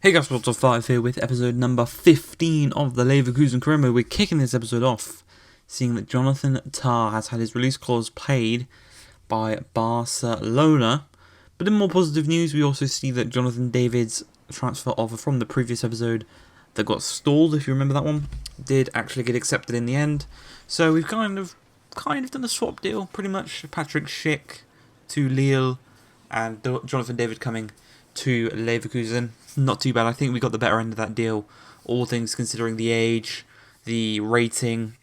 Hey guys, what's up? 5 here with episode number 15 of the Leverkusen career mode. We're kicking this episode off, seeing that Jonathan Tah has had his release clause paid by Barcelona. But in more positive news, we also see that Jonathan David's transfer offer from the previous episode that got stalled, if you remember that one, did actually get accepted in the end. So we've kind of done a swap deal, pretty much. Patrick Schick to Lille and Jonathan David coming to Leverkusen. Not too bad. I think we got the better end of that deal, all things considering the age, the rating,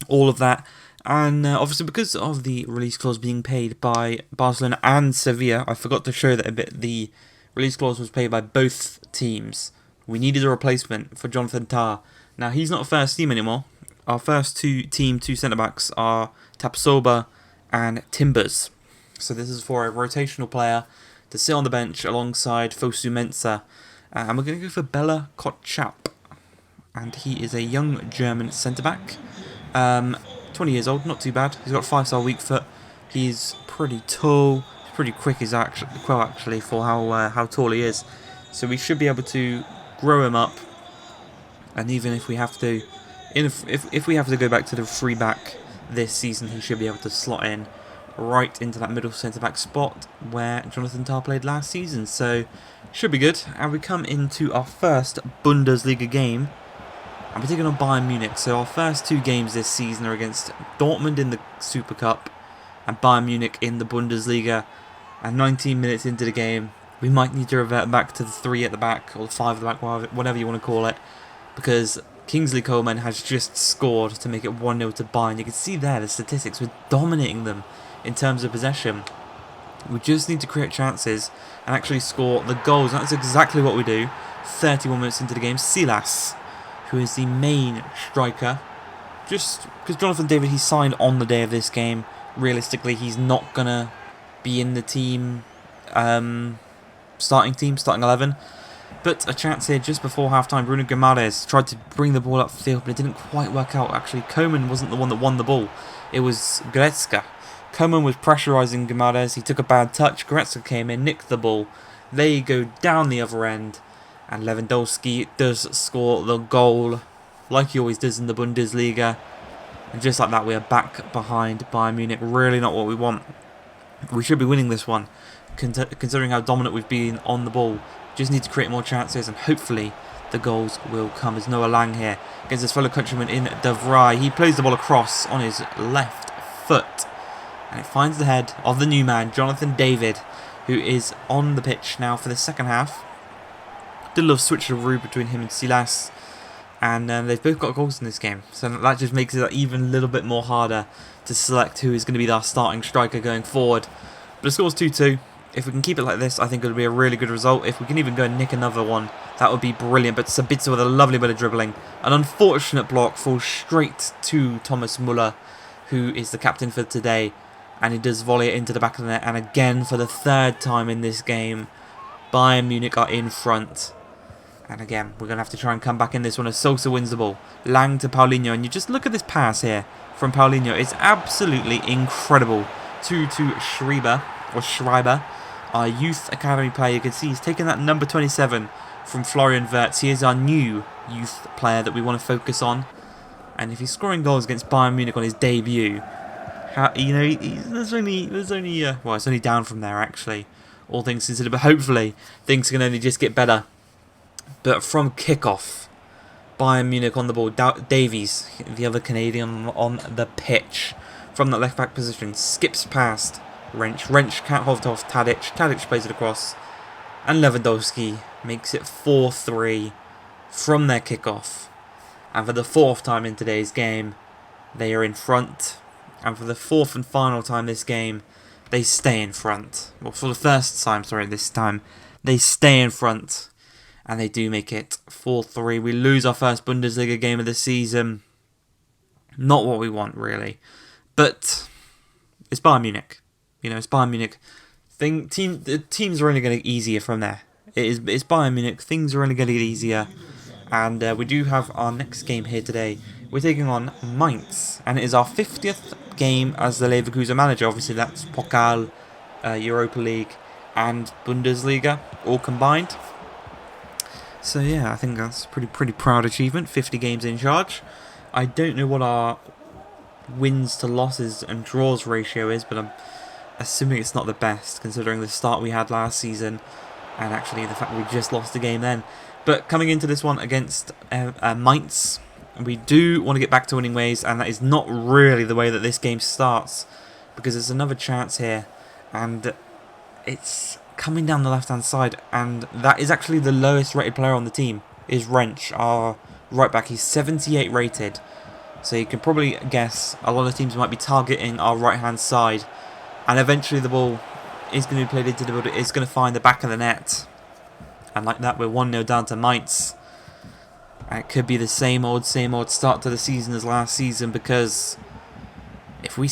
all of that. And obviously because of the release clause being paid by Barcelona and Sevilla, I forgot to show that a bit. The release clause was paid by both teams. We needed a replacement for Jonathan Tah. Now he's not first team anymore. Our first two centre-backs are Tapsoba and Timbers. So this is for a rotational player to sit on the bench alongside Fosu Mensah. And we're going to go for Bela Kotchap. And he is a young German centre-back. 20 years old, not too bad. He's got a 5-star weak foot. He's pretty tall. He's pretty quick actually for how tall he is. So we should be able to grow him up. And even if we have to, if we have to go back to the free back this season, he should be able to slot in right into that middle centre-back spot where Jonathan Tah played last season. So, should be good. And we come into our first Bundesliga game. And we're taking on Bayern Munich. So, our first two games this season are against Dortmund in the Super Cup and Bayern Munich in the Bundesliga. And 19 minutes into the game, we might need to revert back to the 3 at the back, or the 5 at the back, whatever you want to call it. Because Kingsley Coman has just scored to make it 1-0 to Bayern. You can see there the statistics. We're dominating them in terms of possession. We just need to create chances and actually score the goals. That's exactly what we do. 31 minutes into the game, Silas, who is the main striker, just because Jonathan David, he signed on the day of this game. Realistically, he's not going to be in the team, starting 11. But a chance here just before half-time. Bruno Guimaraes tried to bring the ball upfield, but it didn't quite work out. Actually, Coman wasn't the one that won the ball. It was Goretzka. Coman was pressurising Guimaraes. He took a bad touch. Goretzka came in, nicked the ball. They go down the other end. And Lewandowski does score the goal, like he always does in the Bundesliga. And just like that, we are back behind Bayern Munich. Really not what we want. We should be winning this one, considering how dominant we've been on the ball. Just need to create more chances, and hopefully the goals will come. There's Noah Lang here against his fellow countryman in De Vrij. He plays the ball across on his left foot. And it finds the head of the new man, Jonathan David, who is on the pitch now for the second half. Did a little switcheroo between him and Silas. And they've both got goals in this game. So that just makes it even a little bit more harder to select who is going to be our starting striker going forward. But the score's 2-2. If we can keep it like this, I think it'll be a really good result. If we can even go and nick another one, that would be brilliant. But Sabitzer with a lovely bit of dribbling. An unfortunate block falls straight to Thomas Müller, who is the captain for today. And he does volley it into the back of the net. And again, for the third time in this game, Bayern Munich are in front. And again, we're going to have to try and come back in this one as Sosa wins the ball. Lang to Paulinho. And you just look at this pass here from Paulinho. It's absolutely incredible. To Schreiber, our youth academy player. You can see he's taken that number 27 from Florian Wirtz. He is our new youth player that we want to focus on. And if he's scoring goals against Bayern Munich on his debut, it's only down from there actually, all things considered. But hopefully things can only just get better. But from kickoff, Bayern Munich on the ball. Davies, the other Canadian on the pitch, from that left back position, skips past Wrench can't hold off Tadic. Tadic plays it across, and Lewandowski makes it 4-3 from their kickoff. And for the fourth time in today's game, they are in front. And for the fourth and final time this game, they stay in front. Well, for the first time, this time, they stay in front. And they do make it 4-3. We lose our first Bundesliga game of the season. Not what we want, really. But it's Bayern Munich. It's Bayern Munich. The teams are only going to get easier from there. It's Bayern Munich. Things are only going to get easier. And we do have our next game here today. We're taking on Mainz. And it is our 50th game as the Leverkusen manager. Obviously, that's Pokal, Europa League, and Bundesliga all combined. So yeah, I think that's a pretty proud achievement. 50 games in charge. I don't know what our wins to losses and draws ratio is, but I'm assuming it's not the best considering the start we had last season, and actually the fact we just lost the game then. But coming into this one against Mainz, we do want to get back to winning ways, and that is not really the way that this game starts, because there's another chance here, and it's coming down the left-hand side, and that is actually the lowest rated player on the team, is Wrench, our right back. He's 78 rated, so you can probably guess a lot of teams might be targeting our right-hand side, and eventually the ball is going to be played into the middle. It is going to find the back of the net. And like that, we're 1-0 down to Mainz. And it could be the same old start to the season as last season, because we're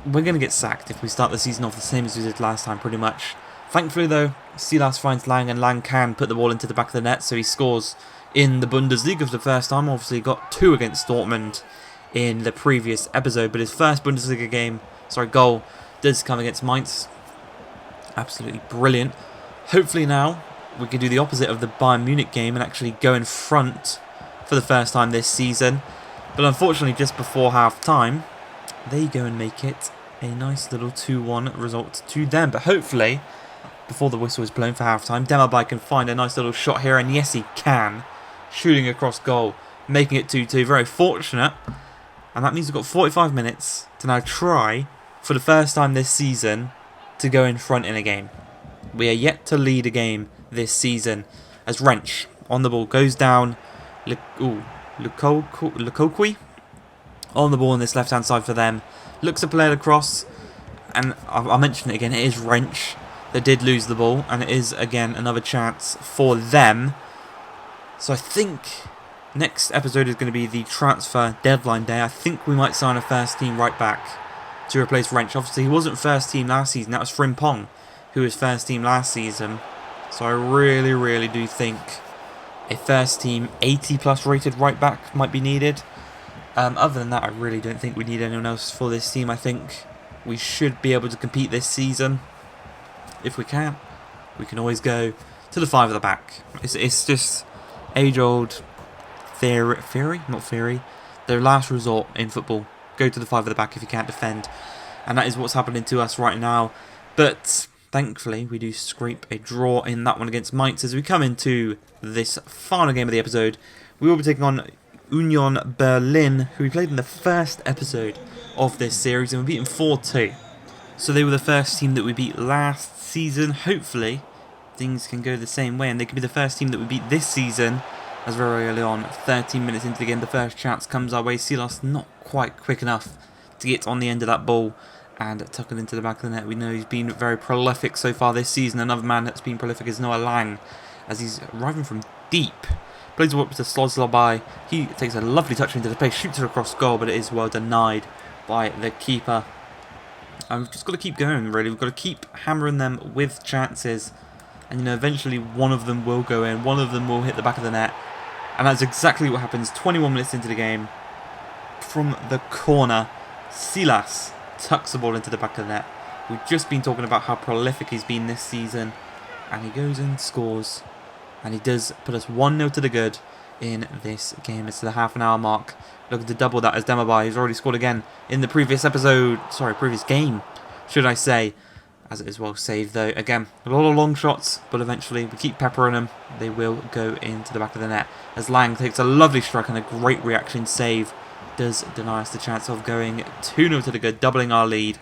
going to get sacked if we start the season off the same as we did last time, pretty much. Thankfully, though, Silas finds Lang, and Lang can put the ball into the back of the net, so he scores in the Bundesliga for the first time. Obviously, got 2 against Dortmund in the previous episode, but his first Bundesliga goal does come against Mainz. Absolutely brilliant. Hopefully now we can do the opposite of the Bayern Munich game and actually go in front for the first time this season. But unfortunately, just before half-time, they go and make it a nice little 2-1 result to them. But hopefully, before the whistle is blown for half-time, Demabai can find a nice little shot here, and yes, he can. Shooting across goal, making it 2-2. Very fortunate. And that means we've got 45 minutes to now try, for the first time this season, to go in front in a game. We are yet to lead a game this season, as Wrench on the ball goes down. Lukokwi on the ball on this left hand side for them. Looks to play it across, and I'll mention it again, it is Wrench that did lose the ball, and it is again another chance for them. So I think next episode is going to be the transfer deadline day. I think we might sign a first team right back to replace Wrench. Obviously he wasn't first team last season, that was Frimpong who was first team last season. So I really do think a first team 80 plus rated right back might be needed. Other than that, I really don't think we need anyone else for this team. I think we should be able to compete this season. If we can always go to the 5 at the back. It's just age-old theory, not theory. The last resort in football. Go to the 5 at the back if you can't defend. And that is what's happening to us right now. But thankfully, we do scrape a draw in that one against Mainz. As we come into this final game of the episode, we will be taking on Union Berlin, who we played in the first episode of this series, and we beat them 4-2. So they were the first team that we beat last season. Hopefully, things can go the same way, and they could be the first team that we beat this season, as very early on, 13 minutes into the game, the first chance comes our way. Silas not quite quick enough to get on the end of that ball and tuck it into the back of the net. We know he's been very prolific so far this season. Another man that's been prolific is Noah Lang, as he's arriving from deep. Plays the whip to Slozlobay. He takes a lovely touch into the pace, shoots it across goal, but it is well denied by the keeper. And we've just got to keep going, really. We've got to keep hammering them with chances. And, eventually one of them will go in. One of them will hit the back of the net. And that's exactly what happens 21 minutes into the game. From the corner, Silas tucks the ball into the back of the net. We've just been talking about how prolific he's been this season. And he goes and scores. And he does put us 1-0 to the good in this game. It's the half an hour mark. Looking to double that as Demabai. He's already scored again in the previous game, should I say. As it is well saved, though. Again, a lot of long shots, but eventually we keep peppering them. They will go into the back of the net. As Lang takes a lovely strike and a great reaction save. Does deny us the chance of going 2-0 to the good, doubling our lead.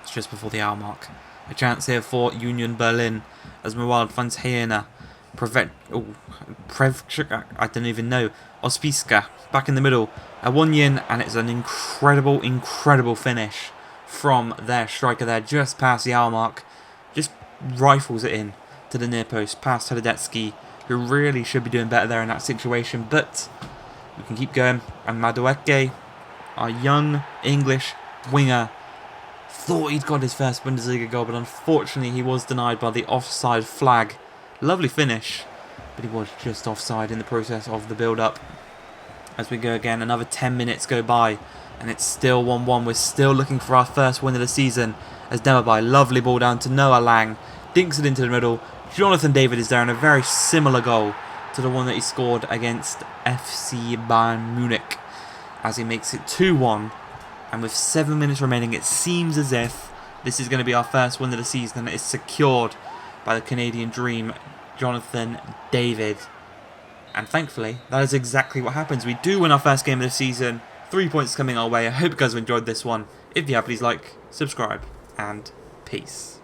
It's just before the hour mark. A chance here for Union Berlin as Mawad finds Hyena. I don't even know. Ospiska back in the middle. A 1-yin, and it's an incredible finish from their striker there, just past the hour mark. Just rifles it in to the near post, past Tadetsky, who really should be doing better there in that situation, but we can keep going. And Madueke, our young English winger, thought he'd got his first Bundesliga goal, but unfortunately he was denied by the offside flag. Lovely finish, but he was just offside in the process of the build-up. As we go again, another 10 minutes go by, and it's still 1-1. We're still looking for our first win of the season. As Demabai, lovely ball down to Noah Lang, dinks it into the middle, Jonathan David is there in a very similar goal to the one that he scored against FC Bayern Munich, as he makes it 2-1. And with 7 minutes remaining, it seems as if this is going to be our first win of the season, and it is secured by the Canadian Dream, Jonathan David. And thankfully, that is exactly what happens. We do win our first game of the season. 3 points coming our way. I hope you guys have enjoyed this one. If you have, please like, subscribe, and peace.